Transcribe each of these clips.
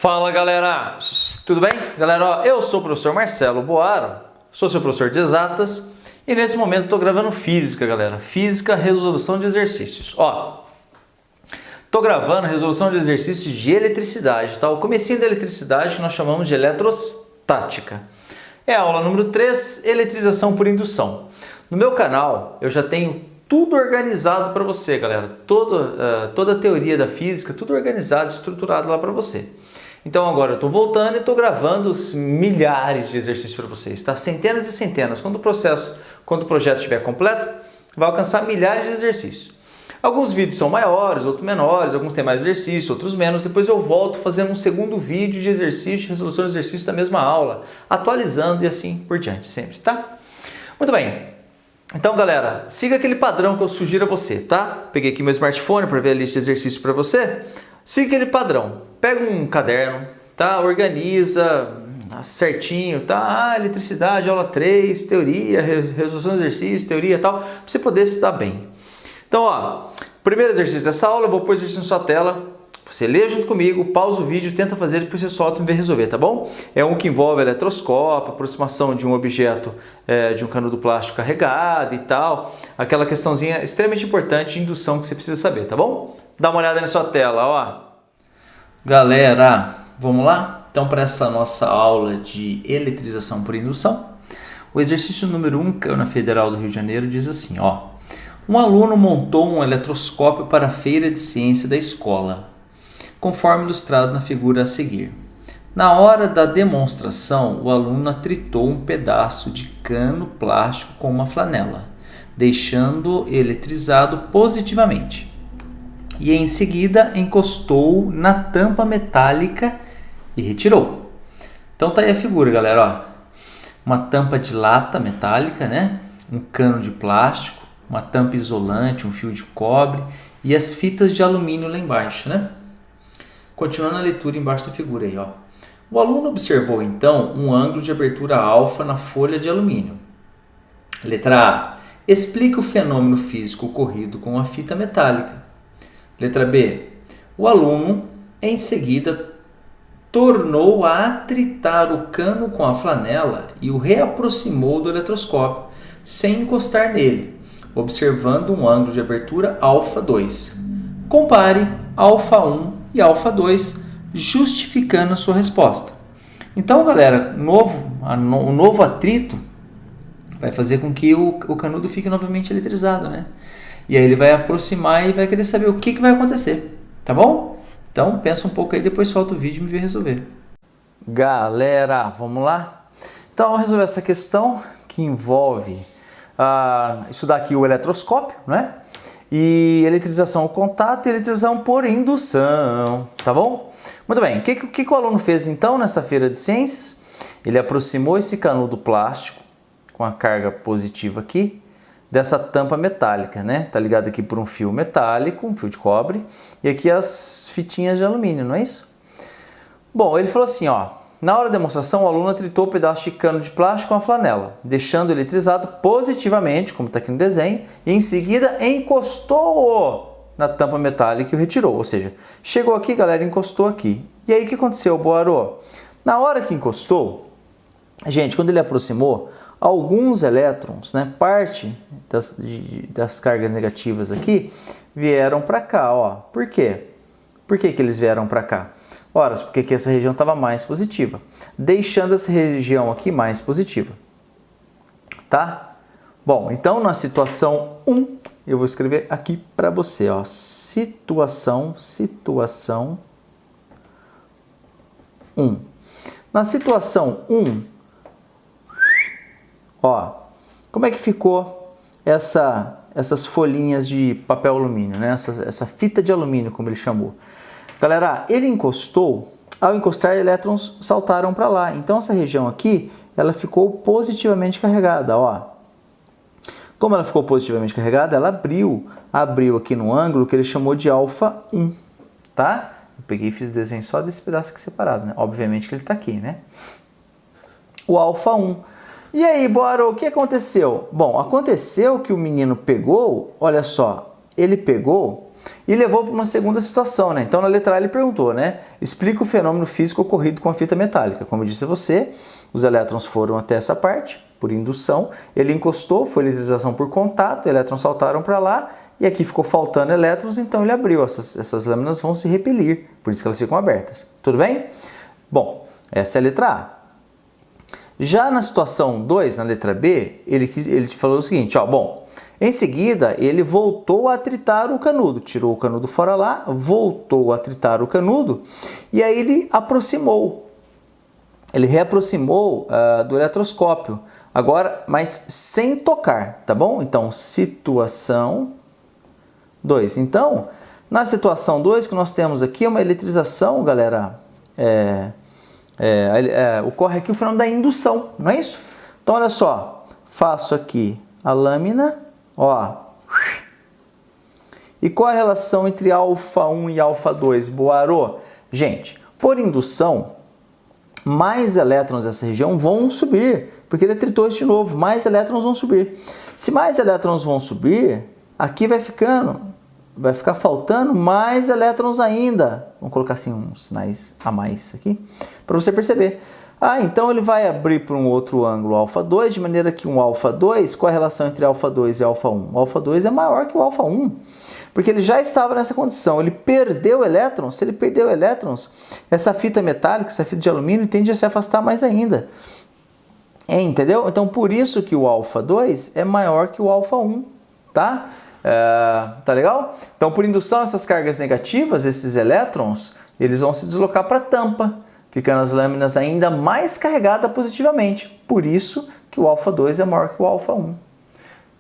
Fala galera, tudo bem? Galera, ó, eu sou o professor Marcelo Boaro, sou seu professor de exatas e nesse momento estou gravando física, galera. Física, resolução de exercícios. Ó, estou gravando resolução de exercícios de eletricidade, tá? O comecinho da eletricidade que nós chamamos de eletrostática. É a aula número 3, eletrização por indução. No meu canal eu já tenho tudo organizado para você, galera. Toda a teoria da física, tudo organizado, estruturado lá para você. Então agora eu estou voltando e estou gravando milhares de exercícios para vocês, tá? Centenas e centenas. Quando o projeto estiver completo, vai alcançar milhares de exercícios. Alguns vídeos são maiores, outros menores, alguns têm mais exercícios, outros menos. Depois eu volto fazendo um segundo vídeo de exercício, de resolução de exercícios da mesma aula, atualizando e assim por diante, sempre, tá? Muito bem. Então, galera, siga aquele padrão que eu sugiro a você, tá? Peguei aqui meu smartphone para ver a lista de exercícios para você. Siga aquele padrão. Pega um caderno, tá? Organiza certinho, tá? Eletricidade, aula 3, teoria, resolução de exercícios, teoria e tal, para você poder se dar bem. Então, ó, primeiro exercício dessa aula, eu vou pôr o exercício na sua tela. Você lê junto comigo, pausa o vídeo, tenta fazer, depois você solta e vê resolver, tá bom? É um que envolve eletroscópio, aproximação de um objeto, de um canudo plástico carregado e tal. Aquela questãozinha extremamente importante de indução que você precisa saber, tá bom? Dá uma olhada na sua tela, ó. Galera, vamos lá? Então, para essa nossa aula de eletrização por indução, o exercício número 1, caiu na Federal do Rio de Janeiro, diz assim, ó. Um aluno montou um eletroscópio para a feira de ciência da escola, conforme ilustrado na figura a seguir. Na hora da demonstração, o aluno atritou um pedaço de cano plástico com uma flanela, deixando-o eletrizado positivamente. E em seguida encostou na tampa metálica e retirou. Então tá aí a figura, galera, ó. Uma tampa de lata metálica, né? Um cano de plástico, uma tampa isolante, um fio de cobre e as fitas de alumínio lá embaixo, né? Continuando a leitura embaixo da figura aí, ó. O aluno observou então um ângulo de abertura alfa na folha de alumínio. Letra A. Explica o fenômeno físico ocorrido com a fita metálica. Letra B. O aluno, em seguida, tornou a atritar o cano com a flanela e o reaproximou do eletroscópio, sem encostar nele, observando um ângulo de abertura alfa 2. Compare alfa 1 e alfa 2, justificando a sua resposta. Então, galera, o novo atrito vai fazer com que o canudo fique novamente eletrizado, né? E aí ele vai aproximar e vai querer saber o que vai acontecer, tá bom? Então, pensa um pouco aí, depois solta o vídeo e me vê resolver. Galera, vamos lá? Então, vamos resolver essa questão que envolve estudar aqui o eletroscópio, né? E eletrização ao contato e eletrização por indução, tá bom? Muito bem, o que o aluno fez então nessa feira de ciências? Ele aproximou esse canudo plástico com a carga positiva aqui dessa tampa metálica, né? Tá ligado aqui por um fio metálico, um fio de cobre, e aqui as fitinhas de alumínio, não é isso? Bom, ele falou assim, ó. Na hora da demonstração, o aluno atritou o pedaço de cano de plástico com a flanela, deixando eletrizado positivamente, como está aqui no desenho, e em seguida encostou-o na tampa metálica e o retirou. Ou seja, chegou aqui, galera, encostou aqui. E aí o que aconteceu, Boaro? Na hora que encostou, gente, quando ele aproximou, alguns elétrons, né, parte das cargas negativas aqui, vieram para cá, ó. Por quê? Por que eles vieram para cá? Ora, porque aqui essa região estava mais positiva, deixando essa região aqui mais positiva, tá? Bom, então na situação 1, eu vou escrever aqui para você, ó, situação 1. Na situação 1, ó, como é que ficou essas folhinhas de papel alumínio, né? Essa fita de alumínio, como ele chamou. Galera, ele encostou, ao encostar, elétrons saltaram para lá. Então, essa região aqui, ela ficou positivamente carregada, ó. Como ela ficou positivamente carregada, ela abriu aqui no ângulo que ele chamou de alfa 1, tá? Eu peguei e fiz desenho só desse pedaço aqui separado, né? Obviamente que ele está aqui, né? O alfa 1. E aí, Boaro, o que aconteceu? Bom, aconteceu que o menino pegou, olha só, ele pegou e levou para uma segunda situação, né? Então na letra A ele perguntou, né? Explica o fenômeno físico ocorrido com a fita metálica. Como eu disse a você, os elétrons foram até essa parte, por indução, ele encostou, foi eletrização por contato, elétrons saltaram para lá, e aqui ficou faltando elétrons, então ele abriu, essas lâminas vão se repelir, por isso que elas ficam abertas. Tudo bem? Bom, essa é a letra A. Já na situação 2, na letra B, ele falou o seguinte, ó, bom, em seguida ele voltou a atritar o canudo, tirou o canudo fora lá, voltou a atritar o canudo, e aí ele reaproximou do eletroscópio, agora, mas sem tocar, tá bom? Então, situação 2. Então, na situação 2 que nós temos aqui é uma eletrização, galera, ocorre aqui o fenômeno da indução, não é isso? Então, olha só, faço aqui a lâmina, ó, e qual a relação entre α1 e α2, Boaro? Gente, por indução, mais elétrons dessa região vão subir, porque ele atritou isso de novo, mais elétrons vão subir. Se mais elétrons vão subir, aqui vai ficar faltando mais elétrons ainda. Vamos colocar assim uns sinais a mais aqui, para você perceber. Então ele vai abrir para um outro ângulo α2, de maneira que um α2, qual a relação entre α2 e α1? O α2 é maior que o α1. Porque ele já estava nessa condição, ele perdeu elétrons, se ele perdeu elétrons, essa fita metálica, essa fita de alumínio tende a se afastar mais ainda. Entendeu? Então por isso que o α2 é maior que o α1, tá? Tá legal? Então por indução essas cargas negativas, esses elétrons, eles vão se deslocar para a tampa, ficando as lâminas ainda mais carregadas positivamente. Por isso que o α2 é maior que o α1.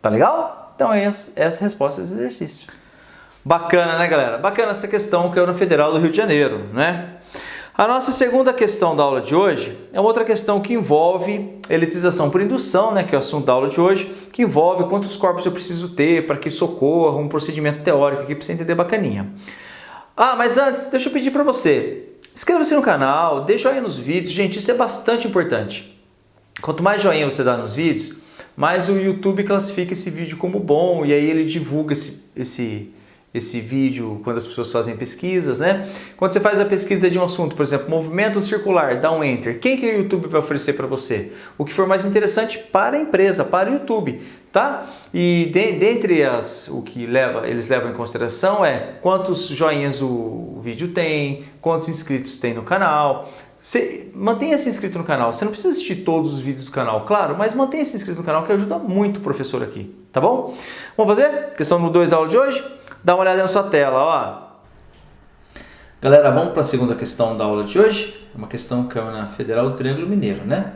Tá legal? Então essa é a resposta desse exercício. Bacana, né, galera? Bacana essa questão que é na Federal do Rio de Janeiro, né? A nossa segunda questão da aula de hoje é uma outra questão que envolve eletrização por indução, né, que é o assunto da aula de hoje, que envolve quantos corpos eu preciso ter para que isso ocorra, um procedimento teórico aqui para você entender bacaninha. Mas antes, deixa eu pedir para você, inscreva-se no canal, dê joinha nos vídeos, gente, isso é bastante importante. Quanto mais joinha você dá nos vídeos, mais o YouTube classifica esse vídeo como bom e aí ele divulga esse vídeo quando as pessoas fazem pesquisas, né? Quando você faz a pesquisa de um assunto, por exemplo, movimento circular, dá um enter. Quem que o YouTube vai oferecer para você? O que for mais interessante para a empresa, para o YouTube, tá? E dentre o que eles levam em consideração é quantos joinhas o vídeo tem, quantos inscritos tem no canal. Você mantenha-se inscrito no canal. Você não precisa assistir todos os vídeos do canal, claro, mas mantenha-se inscrito no canal que ajuda muito o professor aqui, tá bom? Vamos fazer? Questão no 2 da aula de hoje? Dá uma olhada na sua tela, ó. Galera, vamos para a segunda questão da aula de hoje. É uma questão que é na Federal do Triângulo Mineiro, né?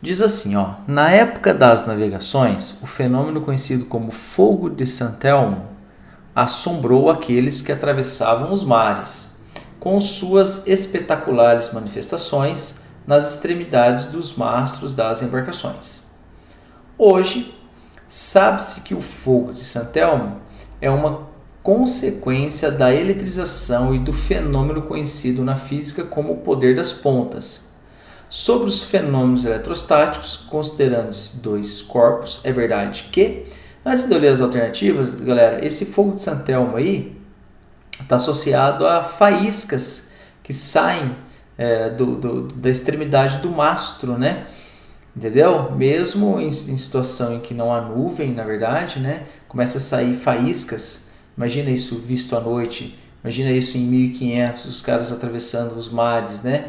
Diz assim, ó. Na época das navegações, o fenômeno conhecido como fogo de Santelmo assombrou aqueles que atravessavam os mares, com suas espetaculares manifestações nas extremidades dos mastros das embarcações. Hoje, sabe-se que o fogo de Santelmo é uma consequência da eletrização e do fenômeno conhecido na física como o poder das pontas. Sobre os fenômenos eletrostáticos, considerando-se dois corpos, é verdade que, antes de eu ler as alternativas, galera, esse fogo de Santelmo aí está associado a faíscas que saem da extremidade do mastro, né? Entendeu? Mesmo em situação em que não há nuvem, na verdade, né? Começa a sair faíscas. Imagina isso visto à noite. Imagina isso em 1500, os caras atravessando os mares, né?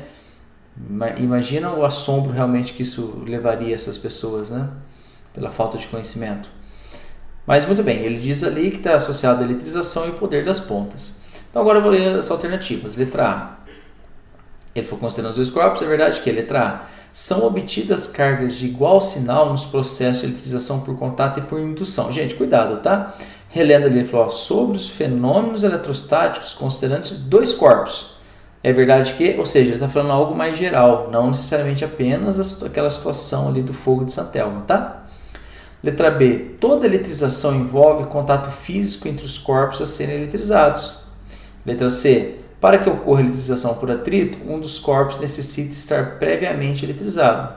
Imagina o assombro realmente que isso levaria essas pessoas, né? Pela falta de conhecimento. Mas muito bem, ele diz ali que está associado à eletrização e o poder das pontas. Então agora eu vou ler as alternativas. Letra A. Ele foi considerando os dois corpos, é verdade que letra A. São obtidas cargas de igual sinal nos processos de eletrização por contato e por indução. Gente, cuidado, tá? Relendo ali, ele falou, sobre os fenômenos eletrostáticos, considerando-se dois corpos. É verdade que, ou seja, ele está falando algo mais geral, não necessariamente apenas aquela situação ali do fogo de Santelmo, tá? Letra B. Toda eletrização envolve contato físico entre os corpos a serem eletrizados. Letra C. Para que ocorra eletrização por atrito, um dos corpos necessita estar previamente eletrizado.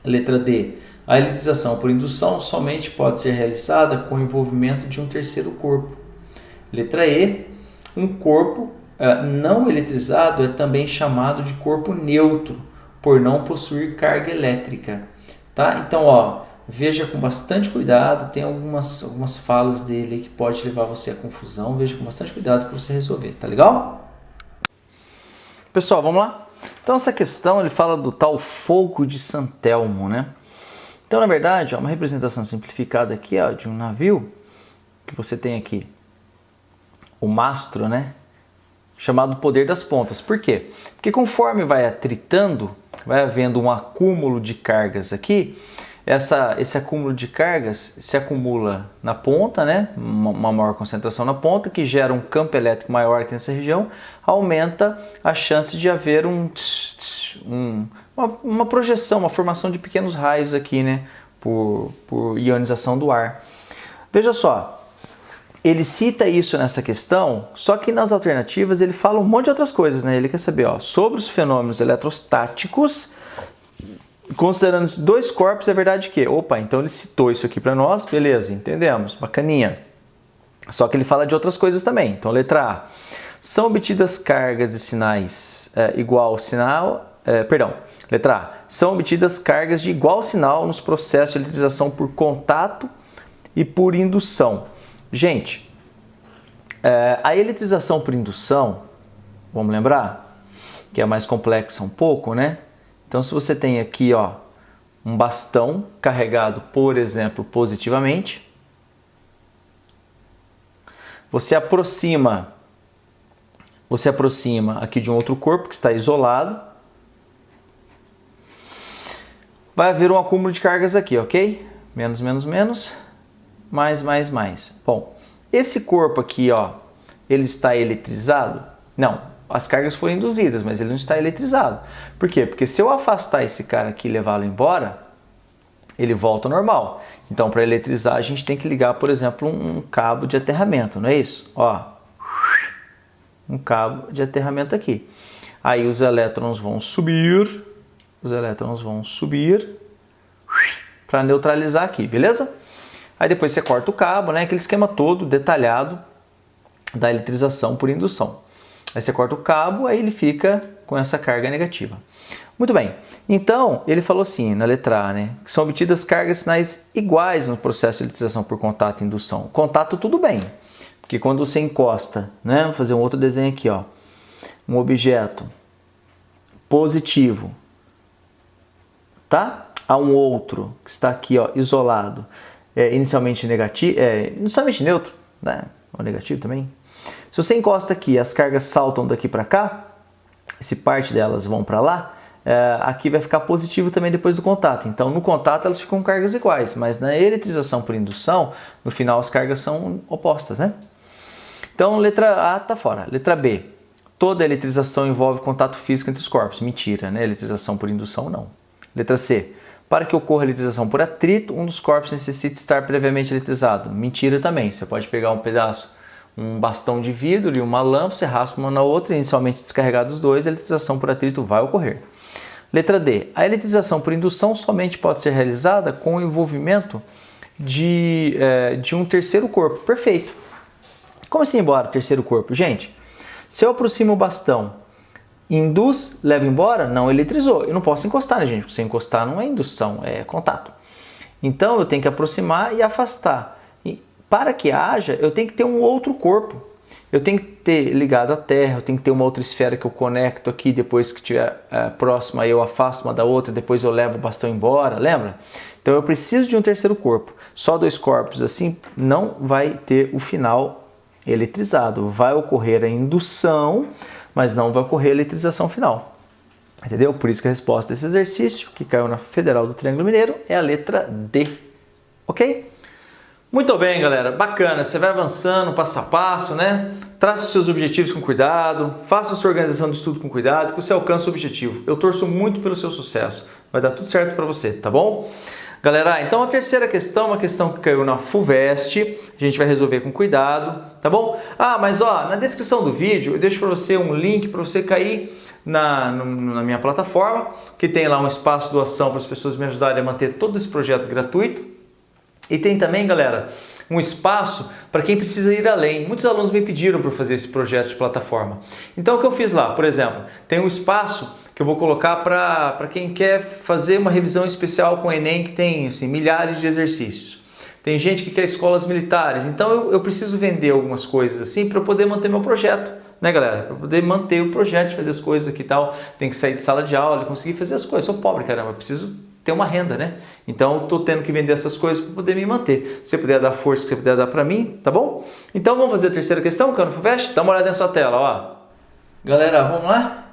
Letra D. A eletrização por indução somente pode ser realizada com o envolvimento de um terceiro corpo. Letra E, um corpo não eletrizado é também chamado de corpo neutro, por não possuir carga elétrica. Tá? Então, ó, veja com bastante cuidado, tem algumas falas dele que pode levar você à confusão, veja com bastante cuidado para você resolver, tá legal? Pessoal, vamos lá? Então, essa questão, ele fala do tal fogo de Santelmo, né? Então, na verdade, é uma representação simplificada aqui, ó, de um navio, que você tem aqui o mastro, né? Chamado poder das pontas. Por quê? Porque conforme vai atritando, vai havendo um acúmulo de cargas aqui, esse acúmulo de cargas se acumula na ponta, né? Uma maior concentração na ponta, que gera um campo elétrico maior aqui nessa região, aumenta a chance de haver uma projeção, uma formação de pequenos raios aqui, né? Por ionização do ar. Veja só, ele cita isso nessa questão, só que nas alternativas ele fala um monte de outras coisas, né? Ele quer saber, ó, sobre os fenômenos eletrostáticos, considerando dois corpos, é verdade que... Opa, então ele citou isso aqui para nós, beleza, entendemos, bacaninha. Só que ele fala de outras coisas também. Então, letra A. São obtidas cargas e sinais igual sinal... Letra A. São obtidas cargas de igual sinal nos processos de eletrização por contato e por indução. Gente, a eletrização por indução, vamos lembrar, que é mais complexa um pouco, né? Então, se você tem aqui, ó, um bastão carregado, por exemplo, positivamente, você aproxima aqui de um outro corpo que está isolado, vai haver um acúmulo de cargas aqui, ok? Menos, menos, menos, mais, mais, mais. Bom, esse corpo aqui, ó, ele está eletrizado? Não, as cargas foram induzidas, mas ele não está eletrizado. Por quê? Porque se eu afastar esse cara aqui e levá-lo embora, ele volta ao normal. Então, para eletrizar, a gente tem que ligar, por exemplo, um cabo de aterramento, não é isso? Ó, um cabo de aterramento aqui. Aí os elétrons vão subir, para neutralizar aqui, beleza? Aí depois você corta o cabo, né? Aquele esquema todo detalhado da eletrização por indução. Aí você corta o cabo, aí ele fica com essa carga negativa. Muito bem. Então, ele falou assim, na letra A, né? Que são obtidas cargas e sinais iguais no processo de eletrização por contato e indução. Contato, tudo bem. Porque quando você encosta, né? Vou fazer um outro desenho aqui, ó. Um objeto positivo, tá? A um outro que está aqui, ó, isolado. Inicialmente negativo, inicialmente neutro, né? Ou negativo também. Se você encosta aqui, as cargas saltam daqui para cá, se parte delas vão para lá, aqui vai ficar positivo também depois do contato. Então, no contato elas ficam cargas iguais, mas na eletrização por indução, no final as cargas são opostas, né? Então, letra A tá fora. Letra B. Toda eletrização envolve contato físico entre os corpos. Mentira, né? Eletrização por indução, não. Letra C. Para que ocorra a eletrização por atrito, um dos corpos necessita estar previamente eletrizado. Mentira também. Você pode pegar um bastão de vidro e uma lâmpada, você raspa uma na outra e inicialmente descarregados os dois, a eletrização por atrito vai ocorrer. Letra D. A eletrização por indução somente pode ser realizada com o envolvimento de um terceiro corpo. Perfeito. Como assim embora o terceiro corpo? Gente, se eu aproximo o bastão, induz, leva embora, não eletrizou. Eu não posso encostar, né, gente? Porque se encostar não é indução, é contato. Então eu tenho que aproximar e afastar. E para que haja, eu tenho que ter um outro corpo. Eu tenho que ter ligado à Terra, eu tenho que ter uma outra esfera que eu conecto aqui, depois que estiver próxima eu afasto uma da outra, depois eu levo o bastão embora, lembra? Então eu preciso de um terceiro corpo. Só dois corpos assim não vai ter o final eletrizado. Vai ocorrer a indução, mas não vai ocorrer a eletrização final. Entendeu? Por isso que a resposta desse exercício, que caiu na Federal do Triângulo Mineiro, é a letra D. Ok? Muito bem, galera. Bacana. Você vai avançando passo a passo, né? Traça os seus objetivos com cuidado, faça a sua organização de estudo com cuidado, que você alcance o objetivo. Eu torço muito pelo seu sucesso. Vai dar tudo certo para você, tá bom? Galera, então a terceira questão, uma questão que caiu na FUVEST, a gente vai resolver com cuidado, tá bom? Mas ó, na descrição do vídeo eu deixo para você um link para você cair na minha plataforma, que tem lá um espaço de doação para as pessoas me ajudarem a manter todo esse projeto gratuito. E tem também, galera, um espaço para quem precisa ir além. Muitos alunos me pediram para fazer esse projeto de plataforma. Então o que eu fiz lá, por exemplo, tem um espaço que eu vou colocar para quem quer fazer uma revisão especial com o Enem, que tem assim, milhares de exercícios. Tem gente que quer escolas militares, então eu preciso vender algumas coisas assim para poder manter meu projeto, né, galera? Para poder manter o projeto de fazer as coisas aqui e tal, tem que sair de sala de aula e conseguir fazer as coisas. Sou pobre, caramba, preciso ter uma renda, né? Então eu tô tendo que vender essas coisas para poder me manter. Se você puder dar força, que você puder dar para mim, tá bom? Então vamos fazer a terceira questão, Cano Fuvest? Dá uma olhada na sua tela, ó. Galera, vamos lá?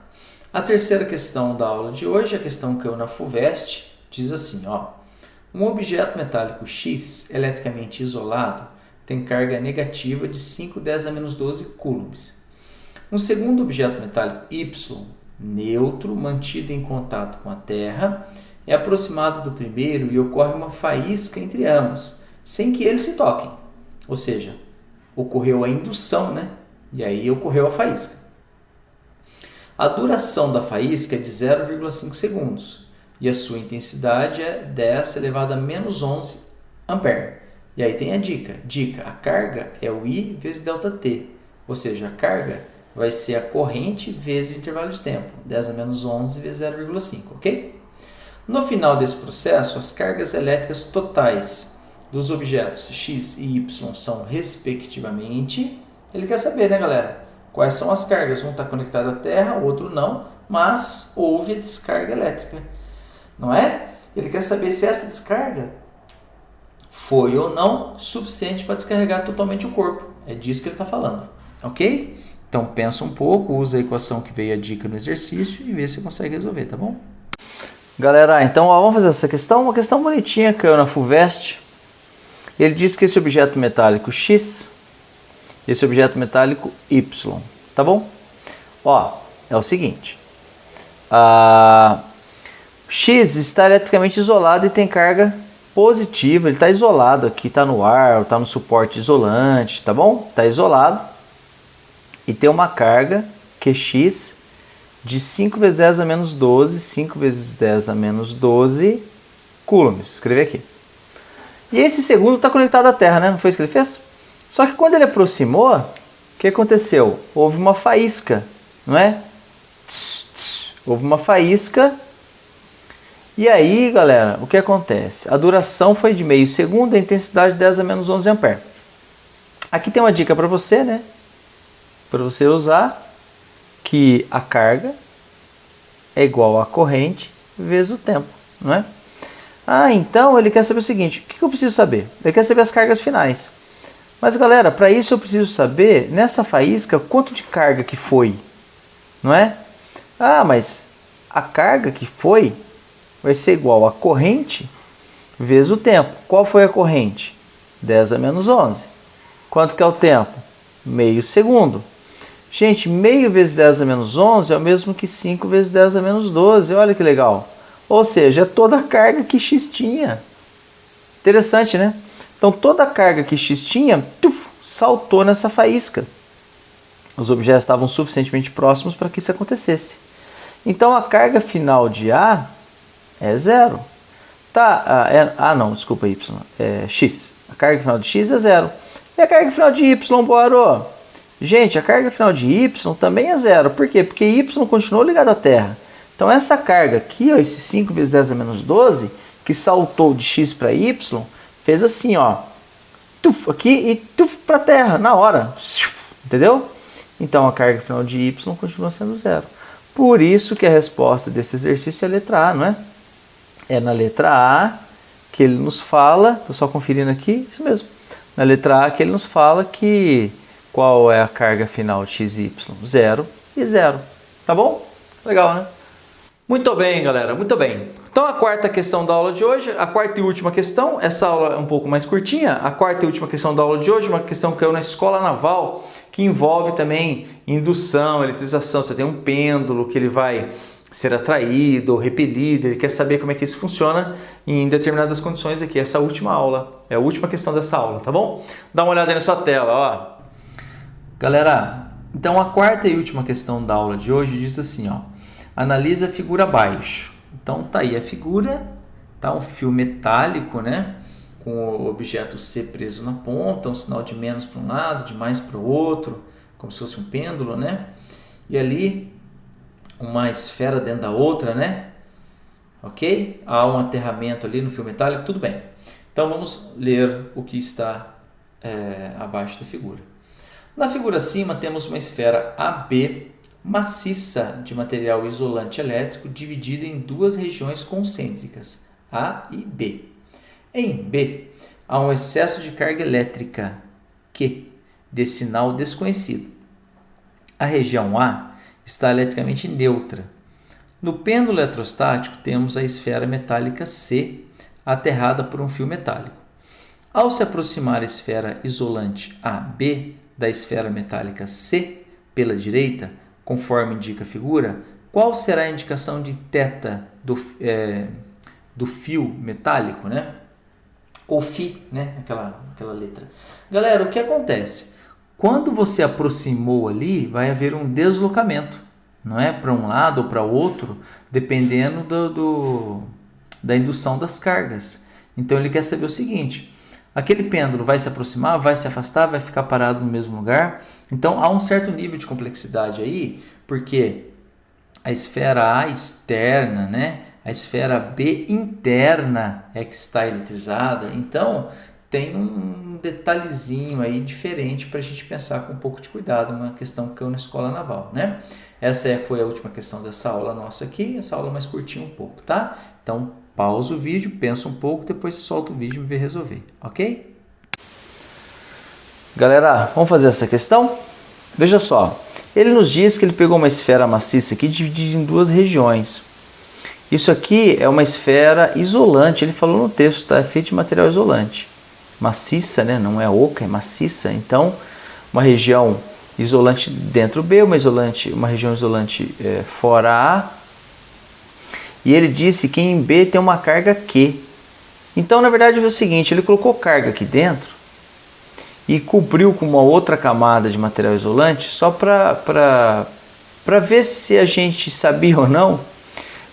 A terceira questão da aula de hoje, a questão Cano Fuvest, diz assim, ó. Um objeto metálico X, eletricamente isolado, tem carga negativa de 5 × 10⁻12 coulombs. Um segundo objeto metálico Y, neutro, mantido em contato com a Terra, é aproximado do primeiro e ocorre uma faísca entre ambos, sem que eles se toquem. Ou seja, ocorreu a indução, né? E aí ocorreu a faísca. A duração da faísca é de 0,5 segundos. E a sua intensidade é 10 elevado a menos 11 ampere. E aí tem a dica. Dica, a carga é o I vezes ΔT. Ou seja, a carga vai ser a corrente vezes o intervalo de tempo. 10 a menos 11 vezes 0,5, ok? No final desse processo, as cargas elétricas totais dos objetos X e Y são, respectivamente... Ele quer saber, né, galera? Quais são as cargas? Um está conectado à Terra, o outro não, mas houve a descarga elétrica. Não é? Ele quer saber se essa descarga foi ou não suficiente para descarregar totalmente o corpo. É disso que ele está falando, ok? Então pensa um pouco, usa a equação que veio a dica no exercício e vê se consegue resolver, tá bom? Galera, então ó, vamos fazer essa questão, uma questão bonitinha que caiu na Fuvest. Ele diz que esse objeto metálico X, esse objeto metálico Y, tá bom? Ó, é o seguinte, X está eletricamente isolado e tem carga positiva, ele está isolado aqui, está no ar, está no suporte isolante, tá bom? Está isolado e tem uma carga QX de 5 vezes 10 a menos 12, 5 vezes 10 a menos 12 coulombs, vou escrever aqui. E esse segundo está conectado à Terra, né? Não foi isso que ele fez? Só que quando ele aproximou, o que aconteceu? Houve uma faísca, não é? Houve uma faísca. E aí, galera, o que acontece? A duração foi de meio segundo, a intensidade 10 a menos 11 ampere. Aqui tem uma dica para você, né? Para você usar, que a carga é igual à corrente vezes o tempo, não é? Então ele quer saber o seguinte, o que eu preciso saber? Ele quer saber as cargas finais. Mas, galera, para isso eu preciso saber, nessa faísca, quanto de carga que foi, não é? Mas a carga que foi vai ser igual a corrente vezes o tempo. Qual foi a corrente? 10 a menos 11. Quanto que é o tempo? Meio segundo. Gente, meio vezes 10 a menos 11 é o mesmo que 5 vezes 10 a menos 12. Olha que legal. Ou seja, é toda a carga que X tinha. Interessante, né? Então, toda a carga que X tinha, saltou nessa faísca. Os objetos estavam suficientemente próximos para que isso acontecesse. Então, a carga final de A é zero. Não, desculpa, Y. É X. A carga final de X é zero. E a carga final de Y, Boaro? Gente, a carga final de Y também é zero. Por quê? Porque Y continuou ligado à Terra. Então, essa carga aqui, ó, esse 5 vezes 10 a menos 12, que saltou de X para Y, fez assim, ó. Aqui e para a Terra, na hora. Entendeu? Então, a carga final de Y continua sendo zero. Por isso que a resposta desse exercício é a letra A, não é? É na letra A que ele nos fala, estou só conferindo aqui, isso mesmo. Na letra A que ele nos fala que qual é a carga final de x e y? 0 e 0. Tá bom? Legal, né? Muito bem, galera, muito bem. Então a quarta questão da aula de hoje, a quarta e última questão, essa aula é um pouco mais curtinha, a quarta e última questão da aula de hoje, uma questão que caiu na escola naval, que envolve também indução, eletrização. Você tem um pêndulo que ele vai ser atraído ou repelido, ele quer saber como é que isso funciona em determinadas condições aqui. Essa última aula, é a última questão dessa aula, tá bom? Dá uma olhada aí na sua tela, ó. Galera, então a quarta e última questão da aula de hoje diz assim, ó. Analisa a figura abaixo. Então tá aí a figura, tá um fio metálico, né? com o objeto C preso na ponta, um sinal de menos para um lado, de mais para o outro, como se fosse um pêndulo, né? E ali uma esfera dentro da outra, né? Ok? Há um aterramento ali no fio metálico, tudo bem. Então vamos ler o que está abaixo da figura. Na figura acima temos uma esfera AB maciça de material isolante elétrico dividida em duas regiões concêntricas, A e B. Em B, há um excesso de carga elétrica Q, de sinal desconhecido. A região A está eletricamente neutra. No pêndulo eletrostático, temos a esfera metálica C, aterrada por um fio metálico. Ao se aproximar a esfera isolante AB da esfera metálica C pela direita, conforme indica a figura, qual será a indicação de θ do fio metálico, né? Ou Φ, né? Aquela letra. Galera, o que acontece? Quando você aproximou ali, vai haver um deslocamento, não é? Para um lado ou para outro, dependendo da indução das cargas. Então ele quer saber o seguinte: aquele pêndulo vai se aproximar, vai se afastar, vai ficar parado no mesmo lugar. Então há um certo nível de complexidade aí, porque a esfera A externa, né? A esfera B interna é que está eletrizada. Então tem um detalhezinho aí diferente para a gente pensar com um pouco de cuidado, uma questão que caiu na escola naval, né? Essa foi a última questão dessa aula nossa aqui, essa aula mais curtinha um pouco, tá? Então pausa o vídeo, pensa um pouco, depois solta o vídeo e me vê resolver, ok? Galera, vamos fazer essa questão? Veja só, ele nos diz que ele pegou uma esfera maciça aqui dividida em duas regiões. Isso aqui é uma esfera isolante, ele falou no texto, tá? É feito de material isolante. Maciça, né? Não é oca, é maciça. Então, uma região isolante dentro B, uma região isolante fora A. E ele disse que em B tem uma carga Q. Então, na verdade, é o seguinte, ele colocou carga aqui dentro e cobriu com uma outra camada de material isolante só para ver se a gente sabia ou não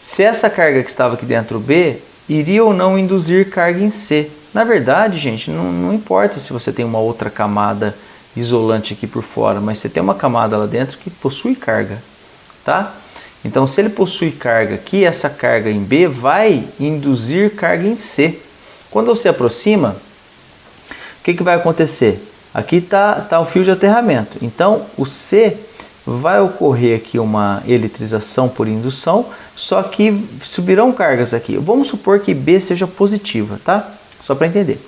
se essa carga que estava aqui dentro B iria ou não induzir carga em C. Na verdade, gente, não importa se você tem uma outra camada isolante aqui por fora, mas você tem uma camada lá dentro que possui carga, tá? Então, se ele possui carga aqui, essa carga em B vai induzir carga em C. Quando você aproxima, o que vai acontecer? Aqui está o fio de aterramento. Então, o C vai ocorrer aqui uma eletrização por indução, só que subirão cargas aqui. Vamos supor que B seja positiva, tá? Só para entender.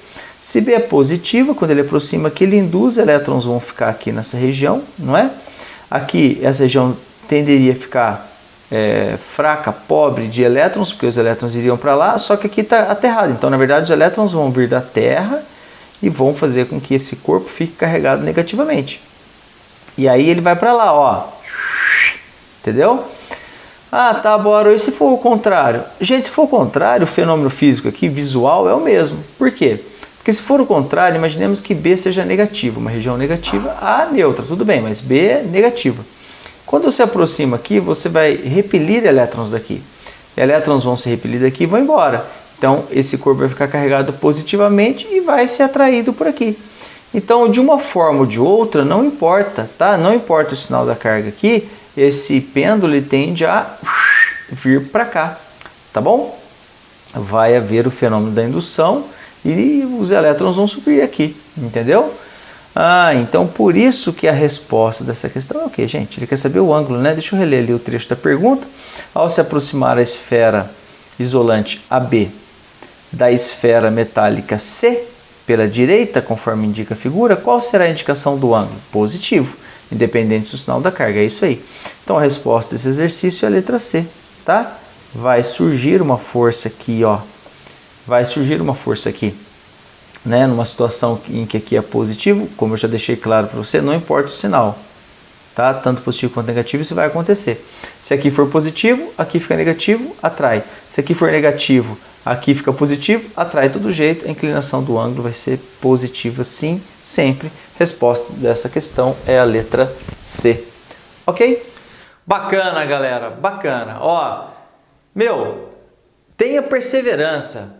Se B é positiva, quando ele aproxima aqui, ele induz, elétrons vão ficar aqui nessa região, não é? Aqui, essa região tenderia a ficar fraca, pobre de elétrons, porque os elétrons iriam para lá, só que aqui está aterrado. Então, na verdade, os elétrons vão vir da Terra e vão fazer com que esse corpo fique carregado negativamente. E aí ele vai para lá, ó. Entendeu? Ah, tá, bora. E se for o contrário? Gente, se for o contrário, o fenômeno físico aqui, visual, é o mesmo. Por quê? Porque se for o contrário, imaginemos que B seja negativo, uma região negativa, A neutra, tudo bem, mas B é negativa. Quando você aproxima aqui, você vai repelir elétrons daqui. Elétrons vão se repelir daqui e vão embora. Então, esse corpo vai ficar carregado positivamente e vai ser atraído por aqui. Então, de uma forma ou de outra, não importa, tá? Não importa o sinal da carga aqui, esse pêndulo ele tende a vir para cá, tá bom? Vai haver o fenômeno da indução e os elétrons vão subir aqui, entendeu? Ah, então por isso que a resposta dessa questão é o quê, gente? Ele quer saber o ângulo, né? Deixa eu reler ali o trecho da pergunta. Ao se aproximar a esfera isolante AB da esfera metálica C pela direita, conforme indica a figura, qual será a indicação do ângulo? Positivo, independente do sinal da carga, é isso aí. Então a resposta desse exercício é a letra C, tá? Vai surgir uma força aqui, ó. Vai surgir uma força aqui, né? Numa situação em que aqui é positivo, como eu já deixei claro para você, não importa o sinal, tá? Tanto positivo quanto negativo, isso vai acontecer. Se aqui for positivo, aqui fica negativo, atrai. Se aqui for negativo, aqui fica positivo, atrai de todo jeito, a inclinação do ângulo vai ser positiva sim, sempre. Resposta dessa questão é a letra C, ok? Bacana, galera, bacana. Ó, tenha perseverança.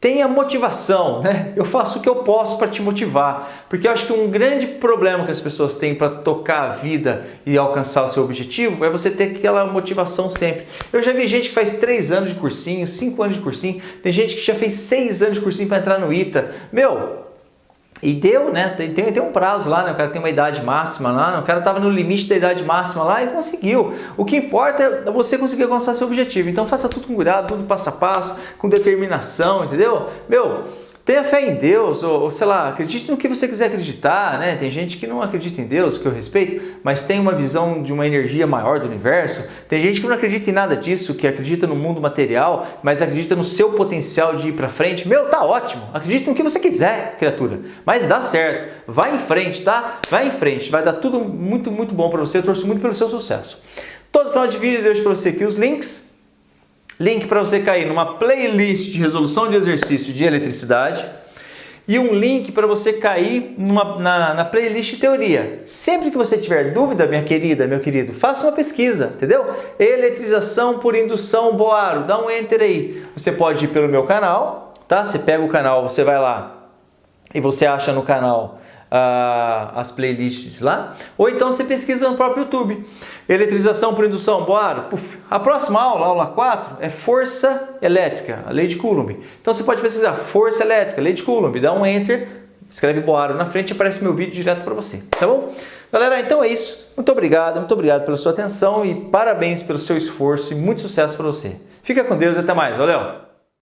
tenha motivação, né? Eu faço o que eu posso para te motivar, porque eu acho que um grande problema que as pessoas têm para tocar a vida e alcançar o seu objetivo é você ter aquela motivação sempre. Eu já vi gente que faz 3 anos de cursinho, 5 anos de cursinho, tem gente que já fez 6 anos de cursinho para entrar no ITA. E deu, né? Tem um prazo lá, né? O cara tem uma idade máxima lá, o cara estava no limite da idade máxima lá e conseguiu. O que importa é você conseguir alcançar seu objetivo. Então faça tudo com cuidado, tudo passo a passo, com determinação, entendeu? Tenha fé em Deus, ou sei lá, acredite no que você quiser acreditar, né? Tem gente que não acredita em Deus, que eu respeito, mas tem uma visão de uma energia maior do universo. Tem gente que não acredita em nada disso, que acredita no mundo material, mas acredita no seu potencial de ir pra frente. Tá ótimo, acredite no que você quiser, criatura, mas dá certo. Vai em frente, tá? Vai em frente, vai dar tudo muito, muito bom pra você. Eu torço muito pelo seu sucesso. Todo final de vídeo eu deixo pra você aqui os links. Link para você cair numa playlist de resolução de exercício de eletricidade e um link para você cair na playlist de teoria. Sempre que você tiver dúvida, minha querida, meu querido, faça uma pesquisa, entendeu? Eletrização por indução Boaro, dá um enter aí. Você pode ir pelo meu canal, tá? Você pega o canal, você vai lá e você acha no canal as playlists lá, ou então você pesquisa no próprio YouTube. Eletrização por indução Boaro. A próxima aula, aula 4, é força elétrica, a lei de Coulomb. Então você pode pesquisar força elétrica, lei de Coulomb, dá um enter, escreve Boaro na frente e aparece meu vídeo direto para você, tá bom? Galera, então é isso. Muito obrigado pela sua atenção e parabéns pelo seu esforço e muito sucesso para você. Fica com Deus e até mais. Valeu!